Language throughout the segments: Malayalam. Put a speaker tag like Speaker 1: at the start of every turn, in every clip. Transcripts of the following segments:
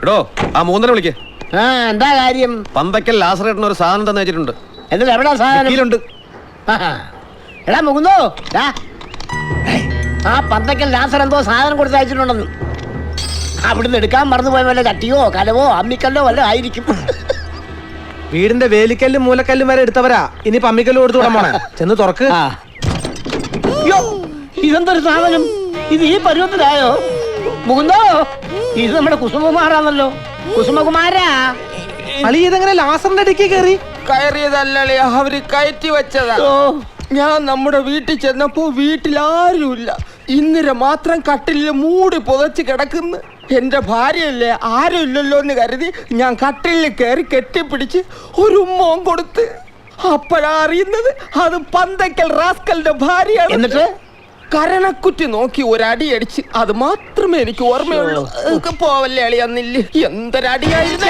Speaker 1: എടോ ആ മൂന്നര വിളിക്കേ.
Speaker 2: എന്താ കാര്യം?
Speaker 1: പന്തക്കൽ ലാസറേട്ടന് ഒരു സാധനം തന്നെ വെച്ചിട്ടുണ്ട്.
Speaker 2: എന്നിട്ട് എവിടാ സാധനം? എടാ മുകുന്ദോ, ആ പന്തക്കൽ ലാസർ എന്തോ സാധനം കൊടുത്ത് അയച്ചിട്ടുണ്ടെന്ന്. അവിടുന്ന് എടുക്കാൻ മറന്നുപോയ വല്ല ചട്ടിയോ കലവോ അമ്മിക്കല്ലോ വല്ല ആയിരിക്കും.
Speaker 3: വീടിന്റെ വേലിക്കല്ലും മൂലക്കല്ലും വരെ എടുത്തവരാ. ഇനി പമ്മിക്കല്ലും കൊടുത്തു വിടാൻ പോണേ. ചെന്ന് തുറക്ക്.
Speaker 2: ഇതെന്തൊരു സാധനം? ഇത് ഈ പരുവത്തിലായോ മുകുന്ദോ? ഇത് നമ്മുടെ കുസുമകുമാറാണല്ലോ. കുസുമകുമാരാ,
Speaker 3: അളി ഇതെങ്ങനെ ലാസറിന്റെ ഇടയ്ക്ക് കയറി?
Speaker 4: കയറിയതല്ലേ, അവര് കയറ്റി വെച്ചതാ. ഞാൻ നമ്മുടെ വീട്ടിൽ ചെന്നപ്പോ വീട്ടിലാരുമില്ല. ഇന്നലെ മാത്രം കട്ടിലിൽ മൂടി പുതച്ച് കിടക്കുന്നു. എന്റെ ഭാര്യയല്ലേ, ആരും ഇല്ലല്ലോ എന്ന് കരുതി ഞാൻ കട്ടിലിൽ കയറി കെട്ടിപ്പിടിച്ച് ഒരു ഉമ്മവും കൊടുത്ത്. അപ്പോഴാ അറിയുന്നത് അത് പന്തക്കൽ റാസ്കലിന്റെ ഭാര്യയാണ്.
Speaker 2: എന്നിട്ട്
Speaker 4: കരണക്കുറ്റി നോക്കി ഒരടി അടിച്ച്. അത് മാത്രമേ എനിക്ക് ഓർമ്മയുള്ളൂ. പോവല്ലേ അളിയന്നില്ല, എന്തൊരടിയായിരുന്നു.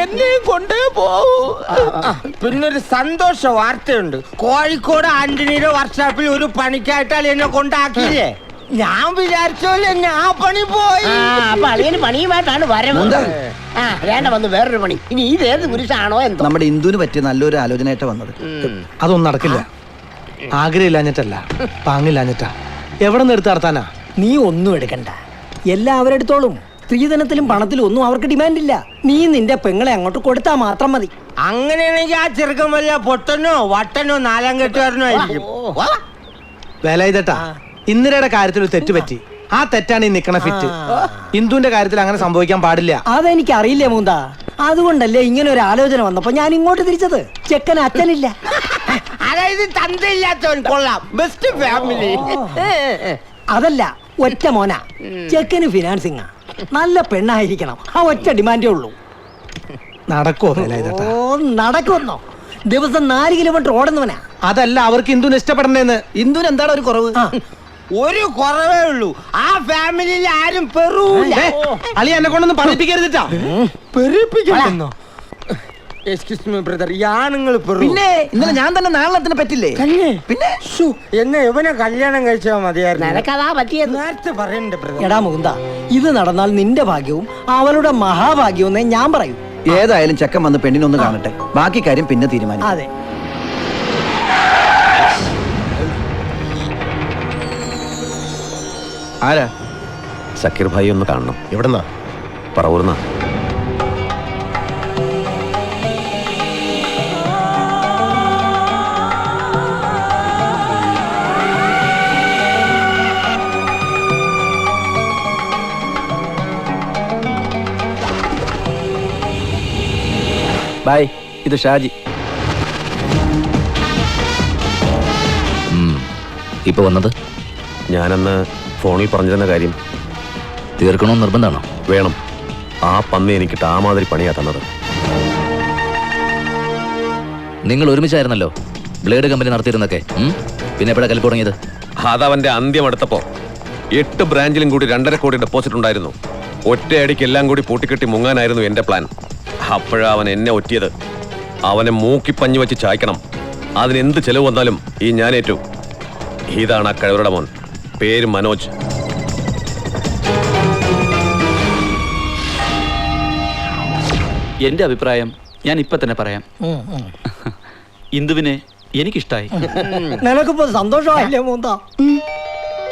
Speaker 4: എന്നെ കൊണ്ടേ പോവൂ. പിന്നൊരു സന്തോഷ വാർത്തയുണ്ട്. കോഴിക്കോട് ആന്റണിയുടെ വർക്ക്ഷോപ്പിൽ ഒരു പണിക്കായിട്ടാൽ എന്നെ കൊണ്ടാക്കിയില്ലേ. ഞാൻ വിചാരിച്ചോലെ എന്നെ ആ പണി പോയി.
Speaker 2: അപ്പൊ അളിയന് പണിയുമായിട്ടാണ് വരവ്. വേണ്ട, വന്ന് വേറൊരു പണി. ഇനി ഇതേത് പുരുഷാണോ എന്തോ.
Speaker 5: നമ്മുടെ ഇന്ദുവിന് പറ്റിയ നല്ലൊരു ആലോചനയായിട്ട് വന്നത്.
Speaker 3: അതൊന്നും നടക്കില്ല. ആഗ്രഹമില്ലാഞ്ഞിട്ടല്ല, പാങ്ങില്ലാഞ്ഞിട്ടാ. എവിടെ നിന്ന് എടുത്ത് നടത്താനാ?
Speaker 6: നീ ഒന്നും എടുക്കണ്ട, എല്ലാവരും എടുത്തോളും. സ്ത്രീധനത്തിലും പണത്തിലും ഒന്നും അവർക്ക് ഡിമാൻഡില്ല. നീ നിന്റെ പെങ്ങളെ അങ്ങോട്ട് കൊടുത്താൽ മാത്രം മതി.
Speaker 4: അങ്ങനെയാണെങ്കിൽ ആ ചെറുക്കം വല്ല പൊട്ടനോ വട്ടനോ നാലാം കെട്ടുകാരനോ ആയിരിക്കും.
Speaker 3: വേലായുധേട്ടാ, ഇന്ദിരയുടെ കാര്യത്തിൽ ഒരു തെറ്റ് പറ്റി. ആ തെറ്റാണ് ഈ നിക്കണ ഫിറ്റ്. ഇന്ദുവിന്റെ കാര്യത്തിൽ അങ്ങനെ സംഭവിക്കാൻ പാടില്ല.
Speaker 6: അതെനിക്ക് അറിയില്ലേ മൂന്താ. അതുകൊണ്ടല്ലേ ഇങ്ങനെ ഒരു ആലോചന വന്നപ്പോ ഞാൻ ഇങ്ങോട്ട് തിരിച്ചത്. ചെക്കൻ അച്ഛനില്ല,
Speaker 4: അതായത് തന്തയില്ലാത്തവൻ. കൊള്ളാം, ബെസ്റ്റ് ഫാമിലി.
Speaker 6: അതല്ല, ഒറ്റ മോനാ. ചെക്കന് ഫിനാൻസിങ്ങാ, നല്ല പെണ്ണായിരിക്കണം. ആ ഒറ്റ ഡിമാൻഡേ ഉള്ളൂ.
Speaker 3: നടക്കുവോ വേലായുധേട്ടാ?
Speaker 6: ഓ, നടക്കുമെന്നോ? ദിവസം 4 കിലോമീറ്റർ ഓടുന്നവനാ.
Speaker 3: അതല്ല, അവർക്ക് ഇന്ദുവിന് ഇഷ്ടപ്പെടണേന്ന്.
Speaker 5: ഇന്ദുവിന് എന്താണ് ഒരു കുറവ്?
Speaker 4: ഒരു കുറവേ ഉള്ളൂ, ആ ഫാമിലിയിൽ ആരും പെറൂല.
Speaker 3: അളി എന്നെ കൊണ്ടൊന്നും പറയിപ്പിക്കരുതിട്ടാ.
Speaker 4: പെരുപ്പിക്കണമെന്നോ? എക്സ്ക്യൂസ് മീ ബ്രദർ, ഈ ആണുങ്ങൾ
Speaker 5: പിന്നെ ഇന്നലെ ഞാൻ തന്നെ നാളത്തിന് പറ്റില്ലേ?
Speaker 4: പിന്നെ എന്നെ എവനെ കല്യാണം കഴിച്ചാൽ മതിയായിരുന്നു.
Speaker 2: നിനക്കതാ പറ്റിയത്.
Speaker 4: നേരത്തെ പറയണ്ടേ ബ്രദർ?
Speaker 6: എടാ മുകുന്ദ, ഇത് നടന്നാൽ നിന്റെ ഭാഗ്യവും അവളുടെ മഹാഭാഗ്യവും എന്നേ ഞാൻ പറയൂ.
Speaker 5: ഏതായാലും ചെക്കൻ വന്ന് പെണ്ണിനൊന്ന് കാണട്ടെ, ബാക്കി കാര്യം പിന്നെ തീരുമാനിക്കും.
Speaker 6: അതെ.
Speaker 1: ആരാ? സക്കീർ ഭായി ഒന്ന് കാണണം. എവിടെന്നാ? പറവൂർന്നാ.
Speaker 5: ബായ്, ഇത് ഷാജി.
Speaker 7: ഇപ്പൊ വന്നത്?
Speaker 1: ഞാനന്ന് ഫോണിൽ പറഞ്ഞിരുന്ന കാര്യം
Speaker 7: തീർക്കണമെന്ന് നിർബന്ധമാണോ?
Speaker 1: വേണം. ആ പന്നി എനിക്കിട്ട് ആ മാതിരി പണിയാ തന്നത്.
Speaker 7: നിങ്ങൾ ഒരുമിച്ചായിരുന്നല്ലോ ബ്ലേഡ് കമ്പനി നടത്തിയിരുന്നൊക്കെ. പിന്നെ എപ്പോഴാ കലിപ്പ് തുടങ്ങിയത്?
Speaker 1: അതവന്റെ അന്ത്യം എടുത്തപ്പോ 8 ബ്രാഞ്ചിലും കൂടി 2.5 കോടി ഡെപ്പോസിറ്റ് ഉണ്ടായിരുന്നു. ഒറ്റയടിക്ക് എല്ലാം കൂടി പൂട്ടിക്കെട്ടി മുങ്ങാനായിരുന്നു എന്റെ പ്ലാൻ. അപ്പോഴാ അവൻ എന്നെ ഒറ്റിയത്. അവനെ മൂക്കിപ്പഞ്ഞു വെച്ച് ചായ്ക്കണം. അതിനെന്ത് ചെലവ് വന്നാലും ഈ ഞാനേറ്റു. ഇതാണ് ആ കഴിവരുടെ മോൻ. പേര് മനോജ്.
Speaker 8: എന്റെ അഭിപ്രായം ഞാൻ ഇപ്പൊ തന്നെ പറയാം. ഇന്ദുവിനെ എനിക്കിഷ്ടായി.
Speaker 6: നിനക്കിപ്പോ സന്തോഷമായില്ലേ മൂന്താ?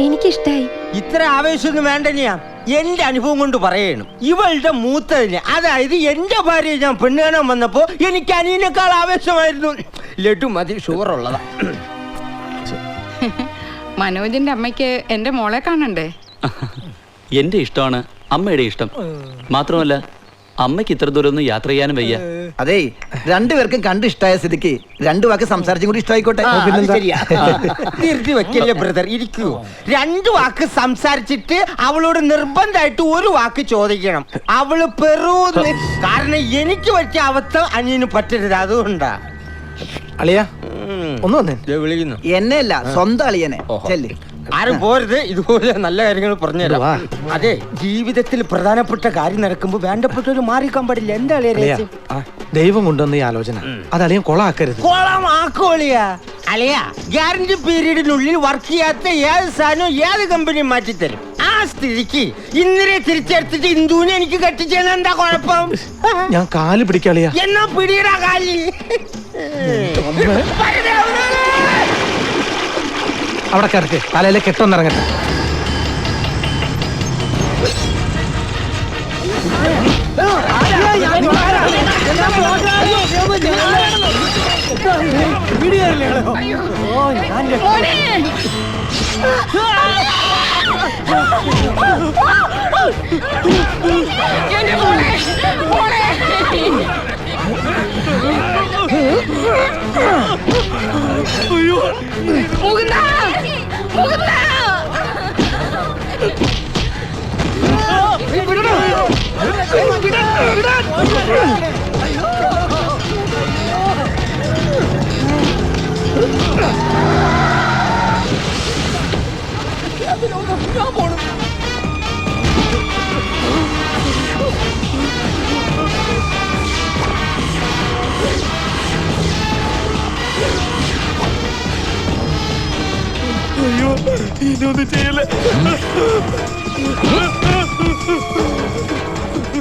Speaker 9: എനിക്കിഷ്ടായി.
Speaker 4: ഇത്ര ആവേശമൊന്നും വേണ്ടനെയാ. എന്റെ അനുഭവം കൊണ്ട് പറയണം. ഇവളുടെ മൂത്തതിന്, അതായത് എന്റെ ഭാര്യയെ ഞാൻ പെണ്ണ് കാണാൻ വന്നപ്പോ എനിക്ക് അനിയനേക്കാൾ ആവേശമായിരുന്നു. ലഡു മതി, ഷുഗർ ഉള്ളതാ.
Speaker 9: മനോജിന്റെ അമ്മയ്ക്ക് എന്റെ മോളെ കാണണ്ടേ?
Speaker 8: എന്റെ ഇഷ്ടമാണ് അമ്മയുടെ ഇഷ്ടം. മാത്രമല്ല അമ്മയ്ക്ക് ഇത്ര ദൂരം ഒന്നും യാത്ര ചെയ്യാനും വയ്യ.
Speaker 5: അതെ, രണ്ടുപേർക്കും കണ്ട് ഇഷ്ടമായ സ്ഥിതിക്ക് 2 വാക്ക് സംസാരിച്ചും കൂടി ഇഷ്ടമായിക്കോട്ടെ.
Speaker 4: തിരുത്തി വെക്കല്ലേ ബ്രദർ, ഇരിക്കൂ. 2 വാക്ക് സംസാരിച്ചിട്ട് അവളോട് നിർബന്ധമായിട്ട് 1 വാക്ക് ചോദിക്കണം. അവള് പെറൂന്ന്. കാരണം എനിക്ക് പറ്റിയ അവസ്ഥ അനിയന് പറ്റരുത്, അതുകൊണ്ടാ.
Speaker 3: അളിയ ഒന്ന് വന്നേ.
Speaker 4: വിളിക്കുന്നു.
Speaker 5: എന്നെയല്ല, സ്വന്തം അളിയനെ. ചെല്ല്.
Speaker 4: ആരും പോരുത്, ഇതുപോലെ നല്ല കാര്യങ്ങൾ പറഞ്ഞുതരാം.
Speaker 3: വാ.
Speaker 4: അതെ, ജീവിതത്തിൽ പ്രധാനപ്പെട്ട കാര്യം നടക്കുമ്പോ വേണ്ടപ്പെട്ടവര് മാറിക്കാൻ പാടില്ല. എന്താ അളിയാ
Speaker 3: അളിയാ,
Speaker 4: രഹസ്യം?
Speaker 3: ദൈവം കൊണ്ടുവന്ന ഈ ആലോചന അത് അളിയൻ കൊളാക്കരുത്.
Speaker 4: കോളമാക്കോളിയാ അളിയാ, ഗ്യാരണ്ടി പീരീഡിനുള്ളിൽ വർക്ക് ചെയ്യാത്ത ഏത് സാധനവും ഏത് കമ്പനി മാറ്റിത്തരും. ആ സ്ഥിതിക്ക് ഇന്നലെ തിരിച്ചെടുത്തിട്ട് ഇന്ദുവിനെ എനിക്ക് കെട്ടിച്ചെന്ന് എന്താ കുഴപ്പം?
Speaker 3: ഞാൻ കാല് പിടിക്കളിയാ.
Speaker 4: എന്നാ പിടിയിടാ കാലി.
Speaker 3: അവിടെ കിടക്ക്, തലയിലെ കെട്ടൊന്നിറങ്ങട്ടെ.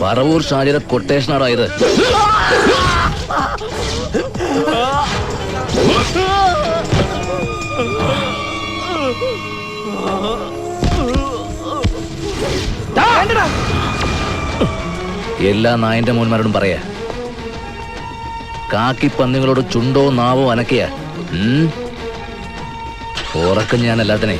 Speaker 7: പറവൂർ ഷാജിയുടെ കൊട്ടേഷനാണോ ഇത്? എല്ലാ നായന്റെ മോന്മാരോടും പറയാ, കാക്കി പന്നികളോട് ചുണ്ടോ നാവോ അനക്കിയ ഉറക്കം ഞാൻ എല്ലാത്തിനെ.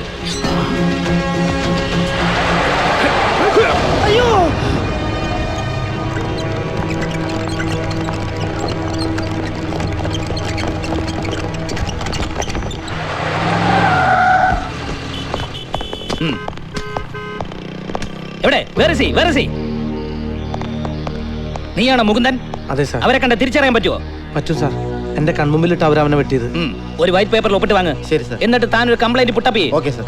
Speaker 6: എവിടെ? നീയാണോ മുകുന്ദൻ?
Speaker 3: അതെ സാർ.
Speaker 6: അവരെ കണ്ട തിരിച്ചറിയാൻ പറ്റുമോ?
Speaker 3: പറ്റും സാർ. എന്റെ കൺമുമ്പിലിട്ട് അവരവനെ വെട്ടിയത്.
Speaker 6: ഒരു വൈറ്റ് പേപ്പറിൽ ഒപ്പിട്ട് വാങ്ങ്.
Speaker 3: ശരി സാർ.
Speaker 6: എന്നിട്ട് താൻ ഒരു കംപ്ലൈന്റ് പുട്ടപ്പ് ചെയ്യ്.
Speaker 3: Okay sir.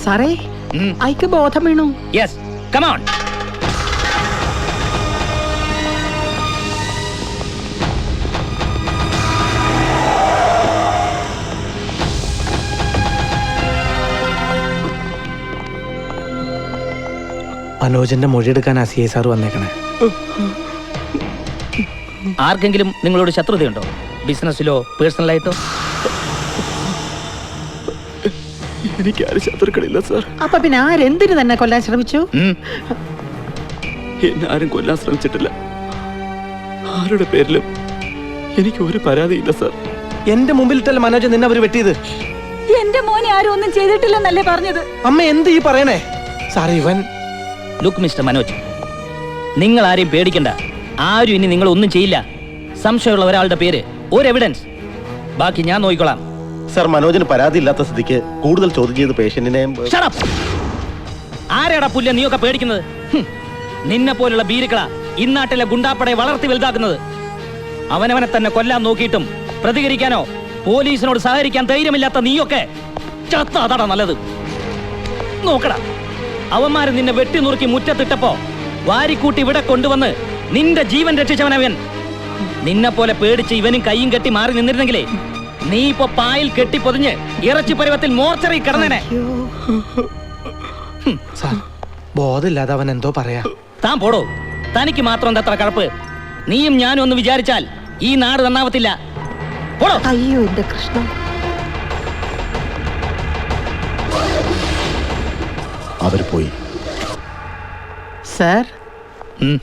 Speaker 9: സാറേ അയക്ക് ബോധം വീണു.
Speaker 6: Yes, come on.
Speaker 3: മനോജന്റെ മൊഴിയെടുക്കാൻ CI സാർ വന്നേക്കണേ.
Speaker 6: ആർക്കെങ്കിലും നിങ്ങളോട് ശത്രുതയുണ്ടോ? ബിസിനസ്സിലോ പേഴ്സണലായിട്ടോ?
Speaker 8: എനിക്ക് ആരും ശത്രുക്കളില്ല സാർ.
Speaker 9: അപ്പൊ പിന്നെ ആരെന്തിനു തന്നെ കൊല്ലാൻ ശ്രമിച്ചു?
Speaker 8: എന്നെ ആരും കൊല്ലാൻ ശ്രമിച്ചിട്ടില്ല. ആരുടെ പേരിലും എനിക്ക് ഒരു പരാതിയില്ല സാർ.
Speaker 3: എന്റെ മുമ്പിലിട്ടല്ല മനോജ് നിന്നെ അവര് വെട്ടിയത്.
Speaker 9: എന്റെ മോനെ ആരും ഒന്നും ചെയ്തിട്ടില്ലെന്നല്ലേ പറഞ്ഞത്?
Speaker 3: അമ്മ എന്ത് ഈ പറയണേ? സാർ ഇവൻ.
Speaker 6: ലുക്ക് മിസ്റ്റർ മനോജ്, നിങ്ങൾ ആരെയും പേടിക്കണ്ട. ആരും ഇനി നിങ്ങൾ ഒന്നും ചെയ്യില്ല. സംശയമുള്ള ഒരാളുടെ പേര്, ഒരു എവിഡൻസ്, ബാക്കി ഞാൻ നോക്കിക്കോളാം.
Speaker 10: സർ, മനോജിന് പരാതി ഇല്ലാത്ത സ്ഥിതിക്ക് കൂടുതൽ ചോദ്യം ചെയ്ത് പേഷ്യന്റിനെ.
Speaker 6: ആരാടാ പുല്ല നീയൊക്കെ പേടിക്കുന്നത്? നിന്നെ പോലുള്ള ബീരുക്കളാ ഇന്നാട്ടിലെ ഗുണ്ടാപ്പടയെ വളർത്തി വലുതാക്കുന്നത്. അവനവനെ തന്നെ കൊല്ലാൻ നോക്കിയിട്ടും പ്രതികരിക്കാനോ പോലീസിനോട് സഹകരിക്കാൻ ധൈര്യമില്ലാത്ത നീയൊക്കെ ചത്ത അതാടാ നല്ലത്. നോക്കടാ, അവന്മാര് നിന്നെ വെട്ടി നുറുക്കി മുറ്റത്തിട്ടപ്പോ വാരിക്കൂട്ടി ഇവിടെ കൊണ്ടുവന്ന് നിന്റെ ജീവൻ രക്ഷിച്ചവനവൻ. നിന്നെ പോലെ പേടിച്ച് ഇവനും കൈയും കെട്ടി മാറി നിന്നിരുന്നെങ്കിലേ നീ ഇപ്പൊ പായിൽ കെട്ടിപ്പൊതിഞ്ഞ് ഇറച്ചി പരുവത്തിൽ മോർച്ചറി കിടന്നേനെ.
Speaker 3: സാർ, ബോധമില്ലാതെ അവൻ എന്തോ പറയാ.
Speaker 6: താൻ പോടോ, തനിക്ക് മാത്രം എന്തത്ര കഴപ്പ്? നീയും ഞാനും ഒന്ന് വിചാരിച്ചാൽ ഈ നാട് നന്നാവത്തില്ല. പോടോ.
Speaker 9: അയ്യോ എന്റെ കൃഷ്ണ.
Speaker 10: അവർ പോയി.
Speaker 9: സാർ,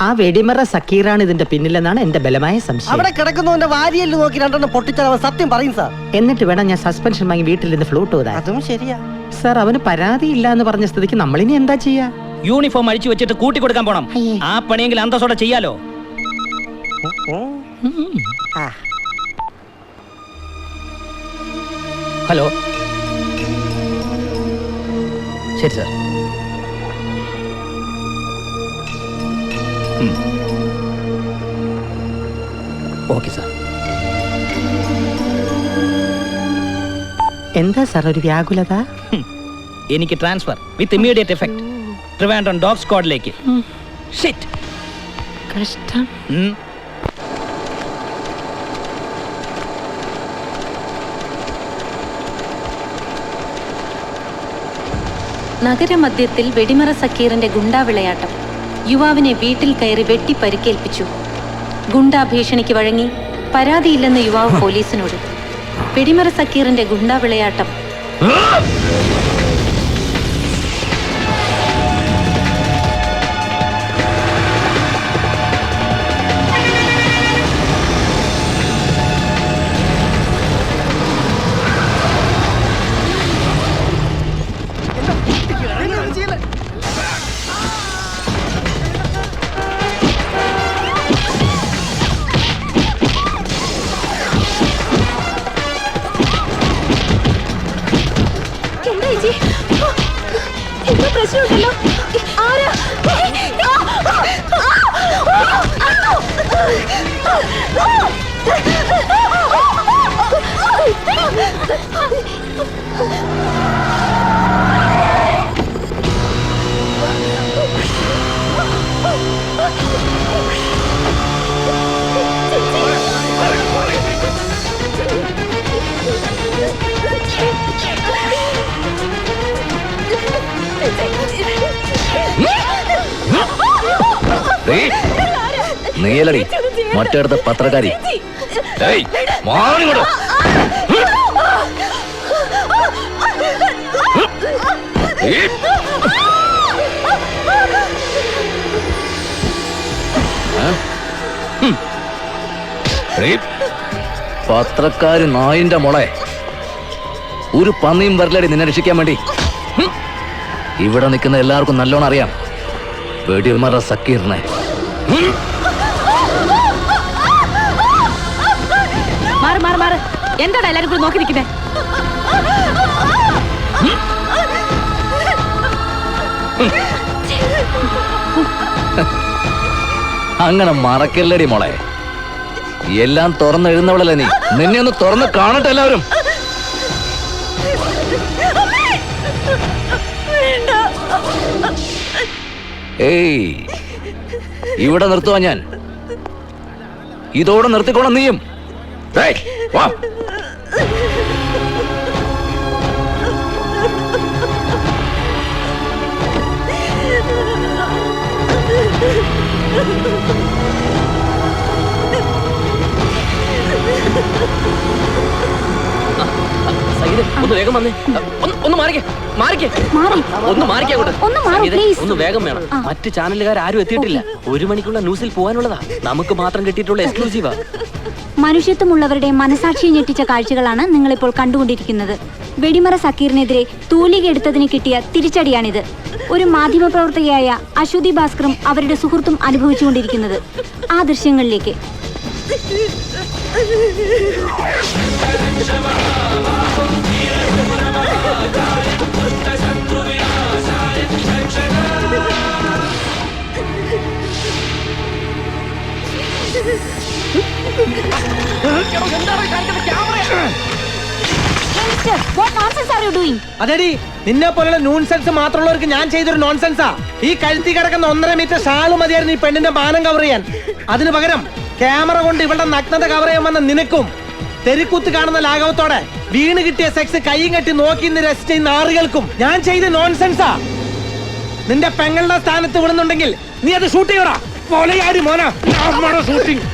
Speaker 9: ആ വെടിമറ സക്കീറാണ് ഇതിന്റെ പിന്നിലെന്നാണ് എന്റെ ബലമായ സംശയം.
Speaker 5: അവിടെ കിടക്കുന്നവന്റെ വാരിയല് നോക്കി രണ്ടെണ്ണം പൊട്ടിച്ചാൽ അവൻ സത്യം പറയും സാർ.
Speaker 9: എന്നിട്ട് വേണം ഞാൻ സസ്പെൻഷൻ വാങ്ങി വീട്ടിൽ നിന്ന് ഫ്ലൂട്ട് പോകാൻ.
Speaker 5: അതും ശരിയാ
Speaker 9: സാർ. അവന് പരാതിയില്ല എന്ന് പറഞ്ഞ സ്ഥിതിക്ക് നമ്മളിനി എന്താ ചെയ്യാ?
Speaker 6: യൂണിഫോം അഴിച്ചു വെച്ചിട്ട് കൂട്ടി കൊടുക്കാൻ പോണം. ആ പണിയെങ്കിൽ അന്തസ്സോടെ ചെയ്യാലോ. ഹലോ. ശരി സാർ. Okay sir.
Speaker 9: എന്താ സാർ ഒരു വ്യാകുലത?
Speaker 6: എനിക്ക് transfer with immediate effect Trivandrum dog സ്ക്വാഡിലേക്ക്. ഷിറ്റ്.
Speaker 9: കഷ്ടം.
Speaker 11: നഗരമധ്യത്തിൽ വെടിമറ സക്കീറിന്റെ ഗുണ്ടാവിളയാട്ടം. യുവാവിനെ വീട്ടിൽ കയറി വെട്ടി പരിക്കേൽപ്പിച്ചു. ഗുണ്ടാ ഭീഷണിക്ക് വഴങ്ങി പരാതിയില്ലെന്ന് യുവാവ് പോലീസിനോട്. വെടിമറ സക്കീറിന്റെ ഗുണ്ടാവിളയാട്ടം. പ്രശ്നമുണ്ടല്ലോ. ആരാ?
Speaker 7: നീലടി മറ്റേടത്ത പത്രക്കാരി. പത്രക്കാരി നായിന്റെ മോളെ, ഒരു പന്നിയും വരലടി നിന്നെ രക്ഷിക്കാൻ വേണ്ടി. ഇവിടെ നിൽക്കുന്ന എല്ലാവർക്കും നല്ലോണം അറിയാം വെടിമറ സക്കീറിനെ.
Speaker 11: എന്താടാ എല്ലാരും കൂടി നോക്കി നിൽക്കുന്നേ?
Speaker 7: അങ്ങനെ മറക്കല്ലടി മോളെ, എല്ലാം തുറന്ന് എഴുന്നവളല്ലേ നീ. നിന്നെ ഒന്ന് തുറന്ന് കാണട്ടെ എല്ലാവരും. ഏയ്, ഇവിടെ നിർത്തുവാ ഞാൻ. ഇതോടെ നിർത്തിക്കോളാം നീയും. വാ.
Speaker 8: ഒന്ന് വേഗം വന്നേ. ഒന്ന് മാറിക്കേ, മാറിക്കേ, ഒന്ന് മാറിക്കേ അങ്ങോട്ട്. ഒന്ന് വേഗം വേണം. മറ്റ് ചാനലുകാർ ആരും എത്തിയിട്ടില്ല. 1 മണിക്കുള്ള ന്യൂസിൽ പോകാനുള്ളതാ. നമുക്ക് മാത്രം കിട്ടിയിട്ടുള്ള എക്സ്ക്ലൂസീവാ.
Speaker 11: മനുഷ്യത്വമുള്ളവരുടെ മനസാക്ഷിയെ ഞെട്ടിച്ച കാഴ്ചകളാണ് നിങ്ങളിപ്പോൾ കണ്ടുകൊണ്ടിരിക്കുന്നത്. വെടിമറ സക്കീറിനെതിരെ തൂലിക എടുത്തതിന് കിട്ടിയ തിരിച്ചടിയാണിത്. ഒരു മാധ്യമപ്രവർത്തകയായ അശ്വതി ഭാസ്കറും അവരുടെ സുഹൃത്തും അനുഭവിച്ചുകൊണ്ടിരിക്കുന്നത്. ആ ദൃശ്യങ്ങളിലേക്ക്.
Speaker 3: അതെടി, നിന്നെ പോലുള്ള നോൺസെൻസ് മാത്രമുള്ളവർക്ക് ഞാൻ ചെയ്തൊരു നോൺസെൻസാ. ഈ കഴുത്തി കിടക്കുന്ന 1.5 മീറ്റർ ഷാള് മതിയായിരുന്നു ഈ പെണ്ണിന്റെ മാനം കവർ ചെയ്യാൻ. അതിനു പകരം ക്യാമറ കൊണ്ട് ഇവളുടെ നഗ്നത കവർ ചെയ്യാൻ വന്ന നിനക്കും തെരുക്കൂത്ത് കാണുന്ന ലാഘവത്തോടെ വീണ് കിട്ടിയ സെക്സ് കൈയും കെട്ടി നോക്കി രസിച്ച ഈ നാറുകൾക്കും ഞാൻ ചെയ്ത നോൺസെൻസാ. നിന്റെ പെങ്ങളുടെ സ്ഥാനത്ത് വിടുന്നുണ്ടെങ്കിൽ നീ അത് ഷൂട്ട് ചെയ്യടാ. പൊലയാടി മോനാ ഷൂട്ടിംഗ്.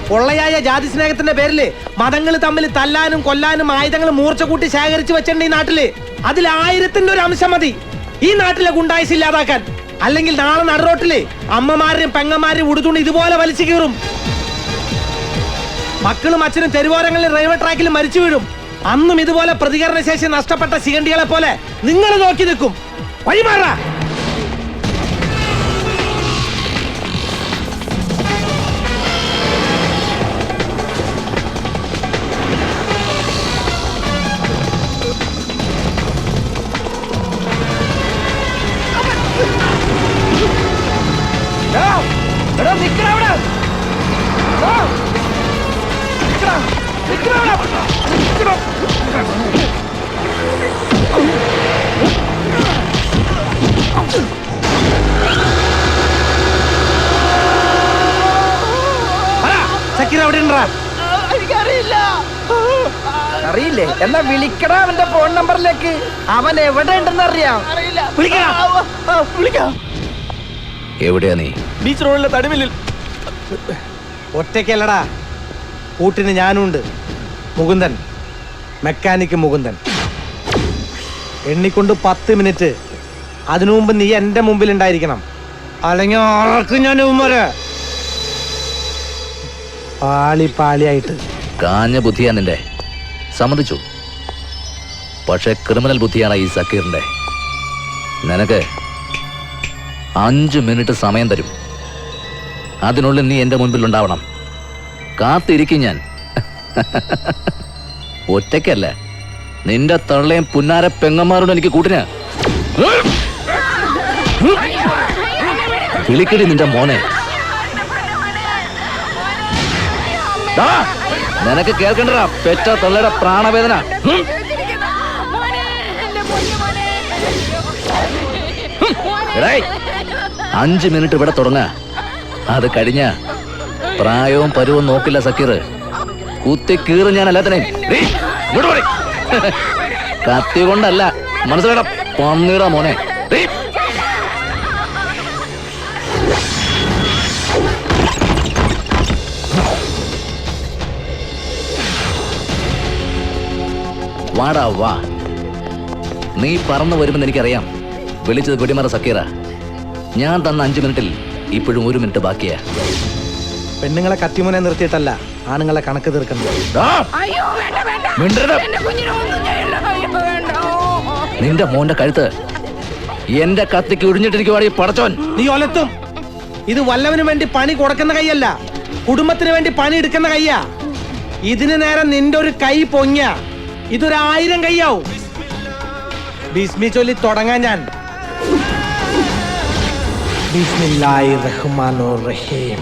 Speaker 3: പൊള്ളയായ ജാതി സ്നേഹത്തിന്റെ പേരില് മതങ്ങൾ തമ്മിൽ തല്ലാനും കൊല്ലാനും ആയുധങ്ങൾ മൂർച്ച കൂട്ടി ശേഖരിച്ചു വെച്ചിട്ടുണ്ട് ഈ നാട്ടില്. അതിൽ 1000ന്റെ ഒരു അംശം മതി ഈ നാട്ടിലെ ഗുണ്ടായിസ് ഇല്ലാതാക്കാൻ. അല്ലെങ്കിൽ നാളെ നടുറോട്ടില് അമ്മമാരും പെങ്ങന്മാരും ഉടുതുണി ഇതുപോലെ വലിച്ചു കീറും. മക്കളും അച്ഛനും തെരുവോരങ്ങളിൽ റെയിൽവേ ട്രാക്കിൽ മരിച്ചു വീഴും. അന്നും ഇതുപോലെ പ്രതികരണശേഷി നഷ്ടപ്പെട്ട ശിഖണ്ഡികളെ പോലെ നിങ്ങൾ നോക്കി നിൽക്കും. വഴിമാറാ. സക്കീർ അവിടെ ഉണ്ടാ?
Speaker 4: എനിക്കറിയില്ല.
Speaker 5: അറിയില്ലേ? എന്നാ വിളിക്കടാ അവന്റെ ഫോൺ നമ്പറിലേക്ക്. അവൻ എവിടെ ഉണ്ടെന്ന് അറിയാം.
Speaker 4: അറിയില്ല.
Speaker 3: വിളിക്കാം.
Speaker 7: എവിടെയാ നീ?
Speaker 4: ബീച്ച് റോഡിലെ തടിമില്ലിൽ.
Speaker 3: ഒറ്റയ്ക്കല്ലടാ, കൂട്ടിന് ഞാനുണ്ട്. മുകുന്ദൻ, മെക്കാനിക്ക് മുകുന്ദൻ. എണ്ണിക്കൊണ്ട് 10 മിനിറ്റ്. അതിനു മുമ്പ് നീ എന്റെ മുമ്പിൽ ഉണ്ടായിരിക്കണം, അല്ലെങ്കിൽ ആർക്കും ഞാൻ ഉമ്മര് പാളിയായിട്ട്.
Speaker 7: കാഞ്ഞ ബുദ്ധിയാ നിന്റെ, സമ്മതിച്ചു. പക്ഷെ ക്രിമിനൽ ബുദ്ധിയാണ് ഈ സക്കീറിന്റെ. നിനക്ക് 5 മിനിറ്റ് സമയം തരും. അതിനുള്ളിൽ നീ എന്റെ മുൻപിൽ ഉണ്ടാവണം. കാത്തിരിക്കും ഞാൻ. ഒറ്റയ്ക്കല്ല, നിന്റെ തള്ളയും പുന്നാര പെങ്ങന്മാരോട് എനിക്ക് കൂട്ടിന്. വിളിക്കടി നിന്റെ മോനെ. നിനക്ക് കേൾക്കണ്ടടാ പെറ്റ തള്ളയുടെ പ്രാണവേദന. 5 മിനിറ്റ് ഇവിടെ തുടങ്ങ. അത് കഴിഞ്ഞ പ്രായവും പരുവും നോക്കില്ല സക്കീർ. കുത്തി കീറ് ഞാൻ എല്ലാത്തിനെയും. കത്തി കൊണ്ടല്ല, മനസ്സിലാടാ പന്നിടാ മോനെ. വാടാ വാ. നീ പറന്നു വരുമെന്ന് എനിക്കറിയാം. വിളിച്ചത് വെടിമറ സക്കീറ. ഞാൻ തന്ന 5 മിനിറ്റിൽ ഇപ്പോഴും 1 മിനിറ്റ് ബാക്കിയാ.
Speaker 3: പെണ്ണുങ്ങളെ കത്തിമുനെ നിർത്തിയിട്ടല്ല ആണുങ്ങളെ കണക്ക് തീർക്കുന്നത്.
Speaker 7: നിന്റെ മോന്റെ കഴുത്ത് എന്റെ കത്തിക്ക് ഒഴിഞ്ഞിട്ടിരിക്കുവാണ് ഈ പടച്ചോൻ.
Speaker 3: നീ ഒലത്തും. ഇത് വല്ലവന് വേണ്ടി പണി കൊടുക്കുന്ന കൈയല്ല, കുടുംബത്തിന് വേണ്ടി പണി എടുക്കുന്ന കയ്യാ. ഇതിന് നേരം നിന്റെ ഒരു കൈ പൊങ്ങിയ ഇതൊരു 1000 കൈയാവും. ബിസ്മി ചൊല്ലി തുടങ്ങാൻ ഞാൻ. ബിസ്മില്ലാഹിർ റഹ്മാനിർ റഹീം.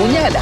Speaker 5: ഊഞ്ഞാല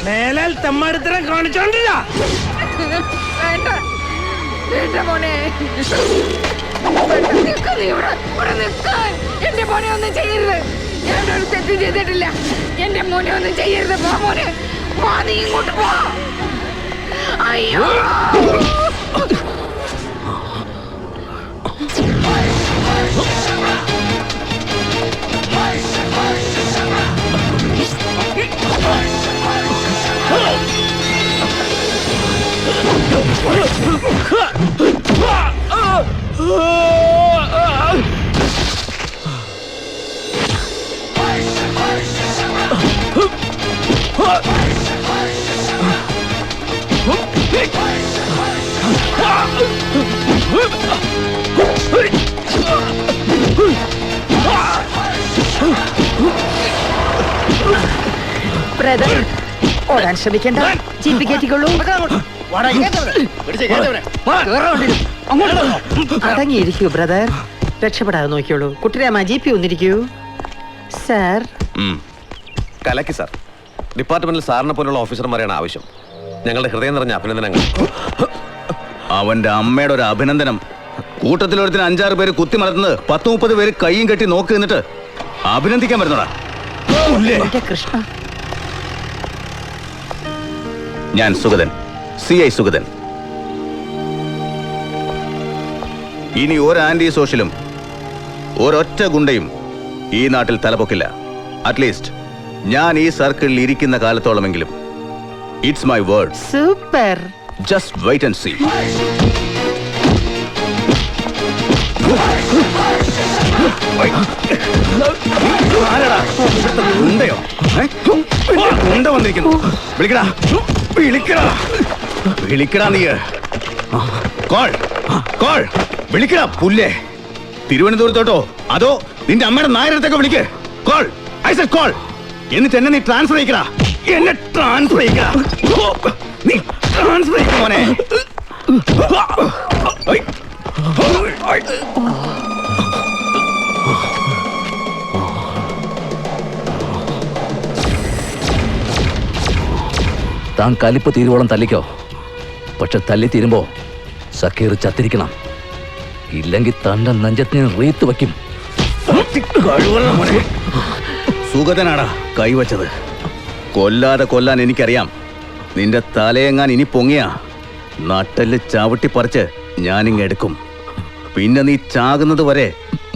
Speaker 5: മേലാൽ തെമ്മാടിത്തരം കാണിച്ചോണ്ടില്ല.
Speaker 12: എന്റെ മോനെ ഒന്നും ചെയ്യരുത്. ഞാനൊരു തെറ്റ് ചെയ്തിട്ടില്ല. എന്റെ മോനെ ഒന്നും ചെയ്യരുത്. പോ മോനെ, നീ ഇങ്ങോട്ട് പോ. അയ്യോ
Speaker 9: ബ്രദർ ഓടാൻ ശ്രമിക്കണ്ട, ജീപ്പ് കയറ്റിക്കൊള്ളൂ. അടങ്ങിയിരിക്കൂ ബ്രദർ, രക്ഷപ്പെടാതെ നോക്കിയോളൂ. കുട്ടിരാമ ജീപ്പി ഒന്നിരിക്കൂ. സാർ
Speaker 1: കലക്കി സാർ. ഡിപ്പാർട്ട്മെന്റിൽ സാറിനെ പോലുള്ള ഓഫീസർമാരെയാണ് ആവശ്യം. ഞങ്ങളുടെ ഹൃദയം നിറഞ്ഞ അഭിനന്ദനങ്ങൾ.
Speaker 10: അവന്റെ അമ്മയുടെ ഒരു അഭിനന്ദനം. കൂട്ടത്തിലൊരുത്തിന് 5-6 പേര് കുത്തി മലർത്തുന്നത് 10-30 പേര് കൈയും കെട്ടി നോക്കി നിന്നിട്ട് അഭിനന്ദിക്കാൻ വരുന്നതാ.
Speaker 9: കൃഷ്ണ,
Speaker 10: ഞാൻ സുഗതൻ, CI സുഗതൻ. ഇനി ഒരു ആന്റി സോഷ്യലും ഒരൊറ്റ ഗുണ്ടയും ഈ നാട്ടിൽ തലപൊക്കില്ല. അറ്റ്ലീസ്റ്റ് ഞാൻ ഈ സർക്കിളിൽ ഇരിക്കുന്ന കാലത്തോളമെങ്കിലും. It's my word.
Speaker 9: Super.
Speaker 10: Just wait and see. ഗുണ്ടയോ? ഗുണ്ട വന്നിരിക്കുന്നു. വിളിക്കടാ, വിളിക്കടാ, വിളിക്കടാ. നീ കോൾ കോൾ വിളിക്കടാ പുല്ലേ. തിരുവനന്തപുരത്തോട്ടോ അതോ നിന്റെ അമ്മയുടെ നായരത്തേക്കോ വിളിക്ക്. Call, I said call. എന്നിട്ട് എന്നെ നീ ട്രാൻസ്ഫർ ചെയ്യിക്കടാ. എന്നെ ട്രാൻസ്ഫർ ചെയ്യിക്കടാ. നീ ട്രാൻസ്ഫർ ചെയ്യിക്കും മോനെ.
Speaker 7: താൻ കലിപ്പ് തീരുവോളം തല്ലിക്കോ. പക്ഷെ തല്ലി തീരുമ്പോ സക്കീർ ചത്തിരിക്കണം. ഇല്ലെങ്കിൽ തന്റെ നെഞ്ചത്തിന് റീത്ത് വയ്ക്കും.
Speaker 10: സുഗതനാടാ കൈവച്ചത്. കൊല്ലാതെ കൊല്ലാൻ എനിക്കറിയാം. നിന്റെ തലയെങ്ങാൻ ഇനി പൊങ്ങിയ നട്ടല് ചവിട്ടിപ്പറിച്ച് ഞാനിങ്ങെടുക്കും. പിന്നെ നീ ചാകുന്നത് വരെ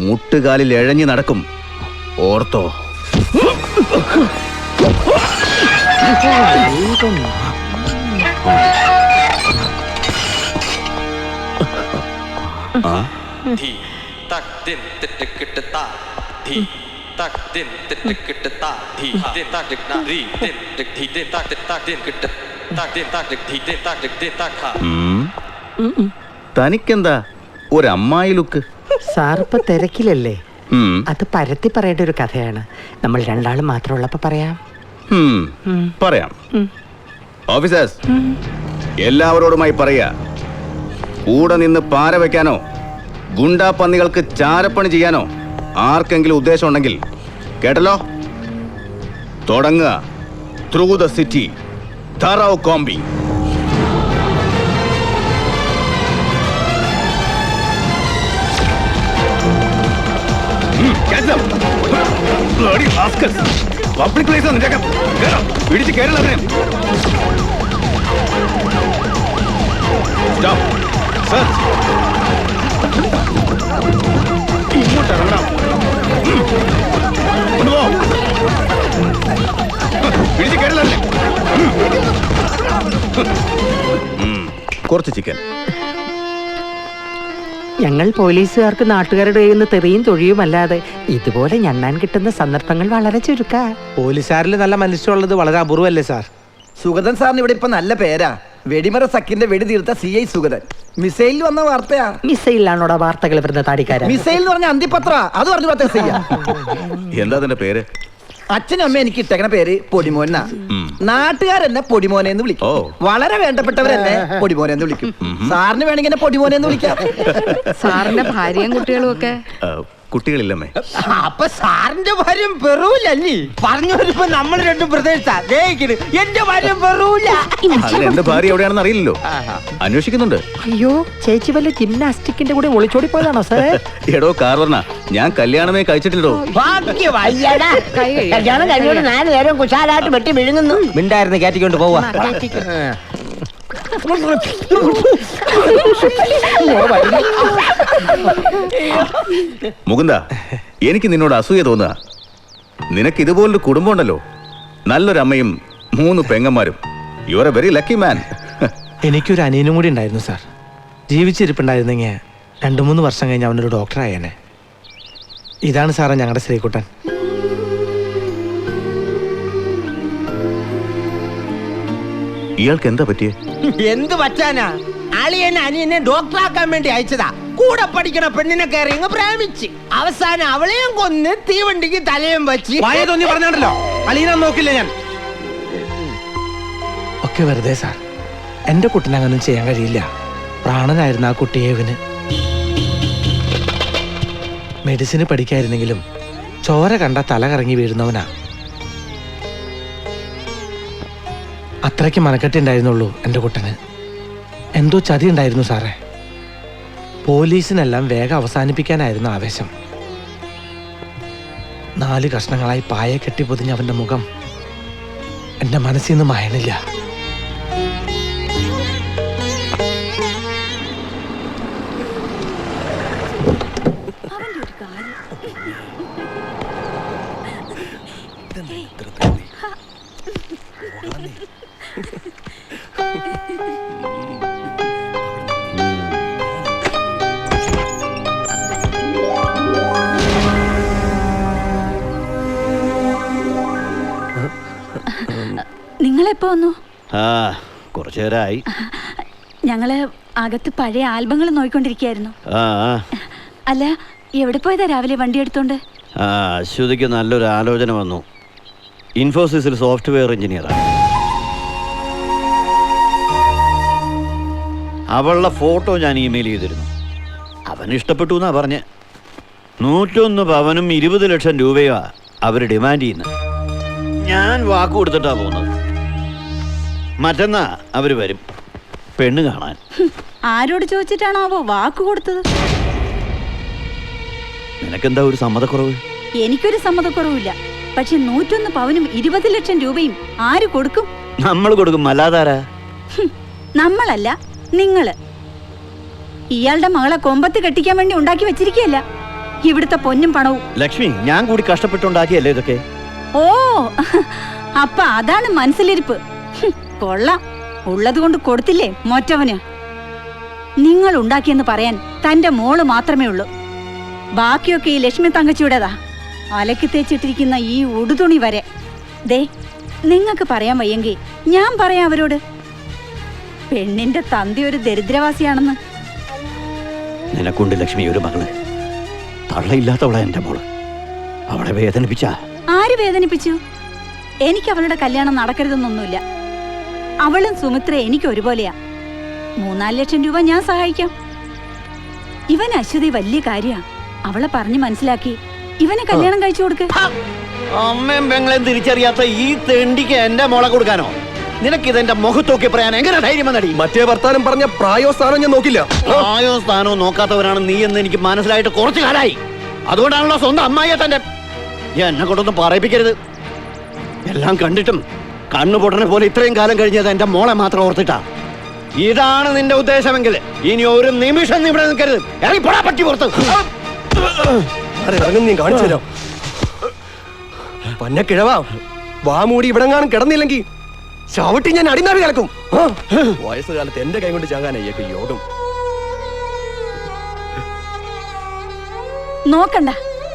Speaker 10: മുട്ടുകാലിൽ എഴഞ്ഞു നടക്കും. ഓർത്തോ. തനിക്കെന്താ ഒരു അമ്മായി ലുക്ക്?
Speaker 9: സാറിപ്പോ തിരക്കിലല്ലേ? അത് പരത്തി പറയേണ്ട ഒരു കഥയാണ്. നമ്മൾ രണ്ടാളും മാത്രമുള്ളപ്പോ പറയാം.
Speaker 10: പറയാം. ഓഫീസേഴ്സ് എല്ലാവരോടുമായി പറയാ, കൂടെ നിന്ന് പാര വെക്കാനോ ഗുണ്ടാ പന്നികൾക്ക് ചാരപ്പണി ചെയ്യാനോ ആർക്കെങ്കിലും ഉദ്ദേശം ഉണ്ടെങ്കിൽ കേട്ടല്ലോ, തുടങ്ങുക. Through the city, thorough combing. Catch them! Bloody rascals! Public place on the പിടിച്ച് കേരള. Stop! Search! ഇങ്ങോട്ട് ഇറങ്ങണം. കൊണ്ടുപോ. പിടിച്ച് കേരളല്ലേ. കുറച്ച് ചിക്കൻ.
Speaker 9: ഞങ്ങൾ പോലീസുകാർക്ക് നാട്ടുകാരുടെ കയ്യിൽ നിന്ന് തെറിയും തൊഴിയുമല്ലാതെ ഇതുപോലെ ഞണ്ണാൻ കിട്ടുന്ന സന്ദർഭങ്ങൾ വളരെ ചുരുക്കാ.
Speaker 3: പോലീസുകാരിൽ നല്ല മനുഷ്യമുള്ളത് വളരെ അപൂർവല്ലേ സാർ?
Speaker 5: സുഗതൻ സാറിന് ഇവിടെ ഇപ്പൊ നല്ല പേരാ. വെടിമറ സക്കിന്റെ വെടി തീർത്ത CI സുഗതൻ. മിസൈലിൽ വന്ന വാർത്തയാ.
Speaker 9: മിസൈലാണോടാ വാർത്തകൾ വരുന്ന താടിക്കാരൻ?
Speaker 5: മിസൈൽ എന്ന് പറഞ്ഞ അന്തിപത്ര, അത് പറഞ്ഞു പത്ര.
Speaker 10: എന്താ അതിന്റെ പേര്?
Speaker 5: അച്ഛനും അമ്മ എനിക്ക് ഇട്ടേക്കണ പേര് പൊടിമോനാ. നാട്ടുകാരെന്നെ പൊടിമോനെ എന്ന് വിളിക്കും. വളരെ വേണ്ടപ്പെട്ടവരെന്നെ പൊടിമോനെ എന്ന് വിളിക്കും. സാറിന് വേണമെങ്കിൽ എന്നെ പൊടിമോനെ എന്ന് വിളിക്കാം.
Speaker 12: സാറിന്റെ ഭാര്യയും കുട്ടികളും ഒക്കെ
Speaker 10: കുട്ടികളില്ലമ്മേ.
Speaker 4: അപ്പൊ സാറിന്റെ ഭാര്യം പെറൂലല്ലേ? പറഞ്ഞു വരുമ്പോ നമ്മൾ രണ്ടും ബ്രദേഴ്സാ. എന്റെ ഭാര്യം പെറൂല.
Speaker 10: എന്റെ ഭാര്യ എവിടെയാണെന്ന് അറിയില്ലല്ലോ. അന്വേഷിക്കുന്നുണ്ട്.
Speaker 9: അയ്യോ, ചേച്ചി വല്ല ജിംനാസ്റ്റിക്കിന്റെ കൂടെ ഒളിച്ചോടി പോയതാണോ സാർ?
Speaker 10: എടോ കാർവർണ, ഞാൻ കല്യാണമേ കഴിച്ചിട്ടില്ലടോ.
Speaker 2: കല്യാണം കഴിഞ്ഞോണ്ട് 4 നേരം കുശാലായിട്ട് വെട്ടി വിഴുങ്ങുന്നു.
Speaker 4: മിണ്ടായിരുന്നു കയറ്റിക്കൊണ്ട് പോവാ.
Speaker 10: മുകുന്ദ, എനിക്ക് നിന്നോട് അസൂയ തോന്നുക. നിനക്ക് ഇതുപോലൊരു കുടുംബം ഉണ്ടല്ലോ. നല്ലൊരു അമ്മയും 3 പെങ്ങന്മാരും. You are a very lucky man.
Speaker 3: എനിക്കൊരു അനിയനും കൂടി ഉണ്ടായിരുന്നു സാർ. ജീവിച്ചിരിപ്പുണ്ടായിരുന്നെങ്കിൽ 2-3 വർഷം കഴിഞ്ഞ് അവനൊരു ഡോക്ടറായേനെ. ഇതാണ് സാറേ ഞങ്ങളുടെ ശ്രീകുട്ടൻ.
Speaker 10: ഇയാൾക്ക് എന്താ പറ്റിയേ?
Speaker 4: എന്ത് പറ്റാനാ? അളിയനെ അനിയനെ ഡോക്ടറാക്കാൻ വേണ്ടി അയച്ചതാ. കൂടെ പഠിക്കണ പെണ്ണിനെ കയറി അങ്ങ് പ്രേമിച്ച് അവസാനം അവളെയും കൊന്ന് തീവണ്ടിക്ക് തലയും വെച്ച്.
Speaker 3: വായതൊന്നി പറഞ്ഞാണ്ടല്ലോ അലീന നോക്കില്ല ഞാൻ. ഒക്കെ വെറുതെ സാർ. എന്റെ കുട്ടിനങ്ങനൊന്നും ചെയ്യാൻ കഴിയില്ല. പ്രാണനായിരുന്നു ആ കുട്ടിയെ ഇവന്. മെഡിസിന് പഠിക്കായിരുന്നെങ്കിലും ചോര കണ്ട തല കറങ്ങി വീഴുന്നവനാ. അത്രയ്ക്ക് മനക്കെട്ടുണ്ടായിരുന്നുള്ളൂ എൻ്റെ കുട്ടന്. എന്തോ ചതി ഉണ്ടായിരുന്നു സാറേ. പോലീസിനെല്ലാം വേഗം അവസാനിപ്പിക്കാനായിരുന്നു ആവേശം. 4 കഷ്ണങ്ങളായി പായെ കെട്ടി പൊതിഞ്ഞ അവന്റെ മുഖം എന്റെ മനസ്സിൽ നിന്ന് മായണില്ല.
Speaker 11: നിങ്ങളെപ്പോ വന്നു?
Speaker 10: കുറച്ചു നേരമായി.
Speaker 11: ഞങ്ങള് അകത്ത് പഴയ ആൽബങ്ങൾ നോക്കിക്കൊണ്ടിരിക്കുകയായിരുന്നു. അല്ല, എവിടെ പോയതാ രാവിലെ വണ്ടി എടുത്തോണ്ട്?
Speaker 10: അശ്വതിക്ക് നല്ലൊരു ആലോചന വന്നു. ഇൻഫോസിസിൽ സോഫ്റ്റ്വെയർ എഞ്ചിനീയറാണ്. അവളുടെ ഫോട്ടോ ഞാൻ ഇമെയിൽ ചെയ്തിരുന്നു. അവൻ ഇഷ്ടപ്പെട്ടു എന്നാ പറഞ്ഞ്. 101 പവനും 20 ലക്ഷം രൂപയോ അവർ ഡിമാൻഡ് ചെയ്യുന്നത്. ഞാൻ വാക്ക് കൊടുത്തിട്ടാ പോകുന്നത്. മറ്റന്നാ അവര് വരും പെണ്ണ് കാണാൻ.
Speaker 11: ആരോട് ചോദിച്ചിട്ടാണാവോ വാക്ക് കൊടുത്തത്?
Speaker 10: നിനക്കെന്താ ഒരു സമ്മതക്കുറവ്?
Speaker 11: എനിക്കൊരു സമ്മതക്കുറവില്ല. പക്ഷെ 101 പവനും 20 ലക്ഷം രൂപയും ആര് കൊടുക്കും?
Speaker 10: നമ്മൾ കൊടുക്കും. അല്ലാതാരാ?
Speaker 11: നമ്മളല്ല, നിങ്ങള്. ഇയാളുടെ മകളെ കൊമ്പത്ത് കെട്ടിക്കാൻ വേണ്ടി ഉണ്ടാക്കി വെച്ചിരിക്കുകയല്ല ഇവിടുത്തെ പൊന്നും പണവും.
Speaker 10: ലക്ഷ്മി, ഞാൻ കൂടി കഷ്ടപ്പെട്ടുണ്ടാക്കിയല്ലേ ഇതൊക്കെ?
Speaker 11: ഓ, അപ്പൊ അതാണ് മനസ്സിലിരിപ്പ്. കൊള്ളാം. ഉള്ളത് കൊണ്ട് കൊടുത്തില്ലേ മൊറ്റവന്. നിങ്ങൾ ഉണ്ടാക്കിയെന്ന് പറയാൻ തന്റെ മോള് മാത്രമേ ഉള്ളൂ. ബാക്കിയൊക്കെ ഈ ലക്ഷ്മി തങ്കച്ചിയുടേതാ. അലക്കി തേച്ചിട്ടിരിക്കുന്ന ഈ ഉടുതുണി വരെ. ദേ, നിങ്ങക്ക് പറയാൻ വയ്യെങ്കിൽ ഞാൻ പറയാം അവരോട്. പെണ്ണിന്റെ തന്തി ഒരു ദരിദ്രവാസിയാണെന്ന്.
Speaker 10: നിനക്കുണ്ട് ലക്ഷ്മി ഒരു മകള്. തള്ളയില്ലാത്തവളെ എന്റെ മോള്. അവളെ വേദനിപ്പിച്ച.
Speaker 11: ആര് വേദനിപ്പിച്ചു? എനിക്ക് അവളുടെ കല്യാണം നടക്കരുതെന്നൊന്നുമില്ല. അവളും സുമിത്ര എനിക്ക് ഒരുപോലെയാ. 3-4 ലക്ഷം രൂപ ഞാൻ സഹായിക്കാം. ഇവൻ അശ്വതി വലിയ കാര്യാ. അവളെ പറഞ്ഞു മനസ്സിലാക്കി ഇവനെ കല്യാണം കഴിച്ചു കൊടുക്ക.
Speaker 10: അമ്മയും പെങ്ങളെയും തിരിച്ചറിയാത്ത ഈ തെണ്ടിക്ക് എന്റെ മോളെ കൊടുക്കാനോ? നിനക്കിതെന്റെ മുഖത്തോക്കി പറയാൻ എങ്ങനെ ധൈര്യം വന്നടി?
Speaker 1: മറ്റേ വർത്താനം പറഞ്ഞ പ്രായോ സ്ഥാനം ഞാൻ നോക്കില്ല.
Speaker 10: പ്രായോ സ്ഥാനവും നോക്കാത്തവരാണ് നീ എന്ന് എനിക്ക് മനസ്സിലായിട്ട് കുറച്ചു കാലായി. അതുകൊണ്ടാണല്ലോ സ്വന്തം അമ്മായിയെ തന്നെ എന്നെ കൊണ്ടൊന്നും പറയിപ്പിക്കരുത്. എല്ലാം കണ്ടിട്ടും കണ്ണുപൊട്ടനെ പോലെ ഇത്രയും കാലം കഴിഞ്ഞത് എന്റെ മോളെ മാത്രം ഓർത്തിട്ടാ. ഇതാണ് നിന്റെ ഉദ്ദേശമെങ്കിൽ ഇനി ഒരു നിമിഷം നീ ഇവിടെ നിൽക്കരുത്. ഇറങ്ങി പോടാ പറ്റി പുറത്ത്.
Speaker 1: നീ കാണിച്ചു തരാം. പന്ന കിഴവാ, വാ മൂടി ഇവിടെ കാണും കിടന്നില്ലെങ്കിൽ ചവിട്ടി ഞാൻ അടിനാറി കിടക്കും. വയസ്സുകാലത്ത് എന്റെ കൈ കൊണ്ട് ചാകാനയ്യൊക്കെ യോഗം.
Speaker 11: നോക്കണ്ട,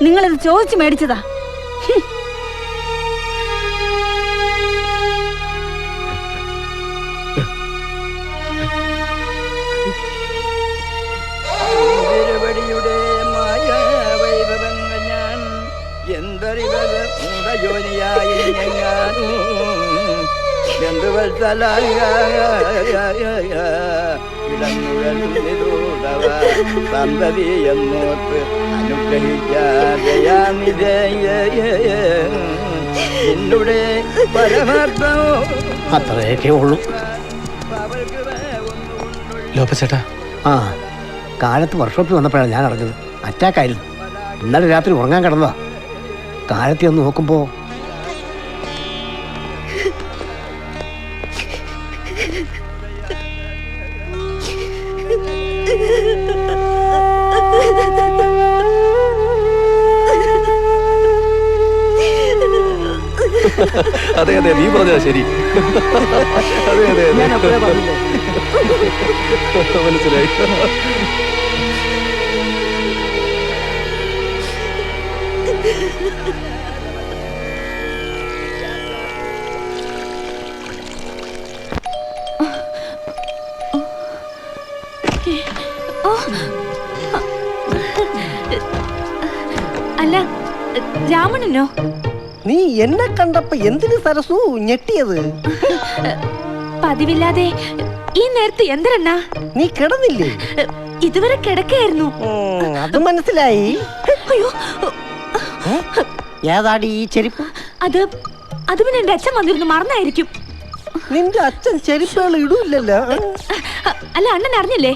Speaker 11: നിങ്ങളിത് ചോദിച്ചു മേടിച്ചതാ.
Speaker 2: അത്രയൊക്കെ ഉള്ളൂ.
Speaker 3: ലോപച്ചേട്ടാ,
Speaker 2: കാലത്ത് വർക്ക്ഷോപ്പിൽ വന്നപ്പോഴാണ് ഞാൻ അറിഞ്ഞത്. അറ്റാക്കായിരുന്നു. ഇന്നലെ രാത്രി ഉറങ്ങാൻ കിടന്നതാ. കാലത്തെ ഒന്ന് നോക്കുമ്പോ
Speaker 1: അതെ അതെ, നീ പറഞ്ഞതാ ശരി. അതെ അതെ മനസ്സിലായി.
Speaker 12: അല്ല രാമണനോ?
Speaker 2: നീ എന്നെ കണ്ടപ്പോ എന്തിനു സരസു ഞെട്ടിയത്?
Speaker 12: പതിവില്ലാതെ ഈ നേരത്ത് എന്തരണ്ണാ?
Speaker 2: നീ കിടന്നില്ലേ?
Speaker 12: ഇതുവരെ കിടക്കായിരുന്നു.
Speaker 2: അത് മനസ്സിലായി.
Speaker 12: അയ്യോ,
Speaker 2: ഏതാടി ഈ ചെരുപ്പ്?
Speaker 12: അത് പിന്നെ എന്റെ അച്ഛൻ വന്നിരുന്നു, മറന്നായിരിക്കും.
Speaker 2: നിന്റെ അച്ഛൻ ചെരുപ്പുകൾ ഇടൂല്ലല്ലോ.
Speaker 12: അല്ല, അണ്ണൻ അറിഞ്ഞില്ലേ?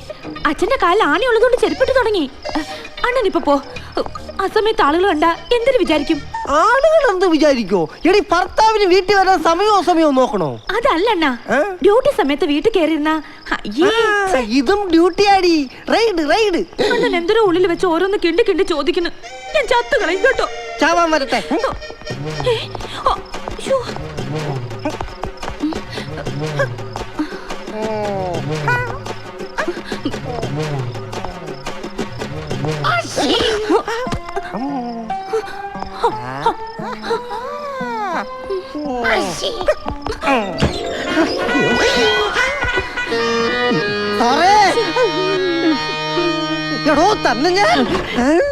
Speaker 12: അച്ഛന്റെ കാലിൽ ആണി ഉള്ളതുകൊണ്ട് ചെരുപ്പിട്ട് തുടങ്ങി. അണ്ണൻ ഇപ്പൊ പോ. ആ സമയത്ത് ആളുകൾ കണ്ട എന്തിനു വിചാരിക്കും?
Speaker 2: ആളുകൾ എന്ത് വിചാരിക്കോ? എടി, ഭർത്താവിന് വീട്ടിൽ വരാൻ സമയവും നോക്കണോ?
Speaker 12: അതല്ല അണ്ണാ, ഡ്യൂട്ടി സമയത്ത് വീട്ടിൽ കയറിയിരുന്ന
Speaker 2: ഇതും ഡ്യൂട്ടി ആടി. റൈഡ്.
Speaker 12: അണ്ണൻ എന്തൊരു ഉള്ളിൽ വെച്ച് ഓരോന്ന് കിണ്ടി ചോദിക്കുന്നു. ഞാൻ ചത്തു കളയും കേട്ടോ.
Speaker 2: ചാവാൻ വരട്ടെ.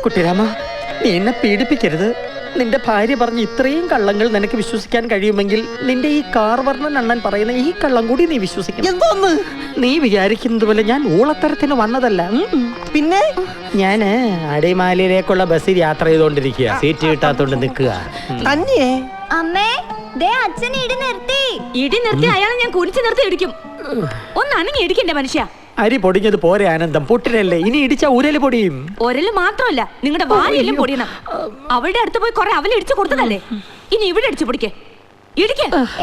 Speaker 9: കുട്ടിരാമ, നീ എന്നെ പീഡിപ്പിക്കരുത്. നിന്റെ ഭാര്യ പറഞ്ഞ ഇത്രയും കള്ളങ്ങൾ നിനക്ക് വിശ്വസിക്കാൻ കഴിയുമെങ്കിൽ നിന്റെ ഈ കാർവർണ്ണൻ അണ്ണൻ പറയുന്ന ഈ കള്ളം കൂടി നീ വിശ്വസിക്കണം.
Speaker 2: എന്തോന്ന്?
Speaker 9: നീ വിചാരിക്കുന്നത് പോലെ ഞാൻ ഊളത്തരത്തിന് വന്നതല്ല.
Speaker 2: പിന്നെ
Speaker 9: ഞാന് അടിമാലിയിലേക്കുള്ള ബസ്സിൽ യാത്ര ചെയ്തോണ്ടിരിക്കുക. സീറ്റ് കിട്ടാത്തോണ്ട് നിൽക്കുക.
Speaker 12: അമ്മേ, അച്ഛൻ ഇടി നിർത്തി അയാളെ ഞാൻ കുടിച്ചു നിർത്തി ഇടിക്കും. ഒന്ന് അനങ്ങി ഇടിക്കണ്ടേ മനുഷ്യ?
Speaker 9: അരി പൊടിഞ്ഞത് പോരെ ആനന്ദം, പൊട്ടിനല്ലേ. ഇനി ഇടിച്ച ഉരല് പൊടിയും.
Speaker 12: ഒരല് മാത്രമല്ല, നിങ്ങളുടെ വാരിയെല്ലാം പൊടിയണം. അവളുടെ അടുത്ത് പോയി കുറെ അവല് ഇടിച്ചു കൊടുത്തതല്ലേ, ഇനി ഇവിടെ ഇടിച്ചു പൊടിക്കേ.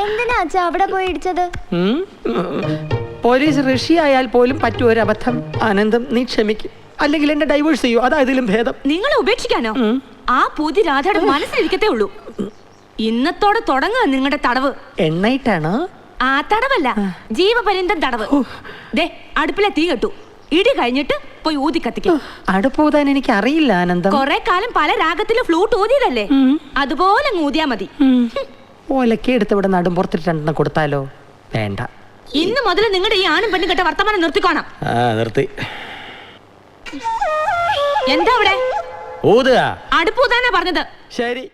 Speaker 13: എന്തിനാ അച്ഛാ അവിടെ പോയി ഇടിച്ചത്?
Speaker 9: പോലീസ് ഋഷി ആയാൽ പോലും പറ്റുമൊരബദ്ധം. ആനന്ദം, നീ ക്ഷമിക്കും, അല്ലെങ്കിൽ എന്നെ ഡൈവേഴ്സ് ചെയ്യൂ. അതാ ഇതിലും ഭേദം.
Speaker 12: നിങ്ങളെ ഉപേക്ഷിക്കാനോ? ആ പൂതി രാധയുടെ മനസ്സിലിരിക്കത്തേ ഉള്ളൂ. ഇന്നത്തോടെ തുടങ്ങുക നിങ്ങളുടെ തടവ്.
Speaker 9: എണ്ണയിട്ടാണോ?
Speaker 12: ആ തടവല്ല, ജീവപര്യന്തം തടവ്. ദേ, അടുപ്പിലെ തീ കെട്ടു. ഇടി കഴിഞ്ഞിട്ട് പോയി ഊതി കത്തിക്കും.
Speaker 9: അടുപ്പൂതാൻ എനിക്ക് അറിയില്ല ആനന്ദം.
Speaker 12: കൊറേ കാലം പല രാഗത്തിലും ഫ്ലൂട്ട് ഊതിയതല്ലേ, അതുപോലെ ഊതിയാ മതി.
Speaker 9: ഓലക്കെ എടുത്ത് ഇവിടെ നടും പുറത്തിട്ട് രണ്ടെണ്ണം കൊടുത്താലോ? വേണ്ട.
Speaker 12: ഇന്ന് മുതൽ നിങ്ങളുടെ ഈ ആണും പെണ്ണും കെട്ട വർത്തമാനം നിർത്തിക്കോണം.
Speaker 9: നിർത്തി.
Speaker 12: എന്താ അവിടെ?
Speaker 9: ഊതുക.
Speaker 12: അടുപ്പൂതാനാ പറഞ്ഞത്.
Speaker 9: ശരി.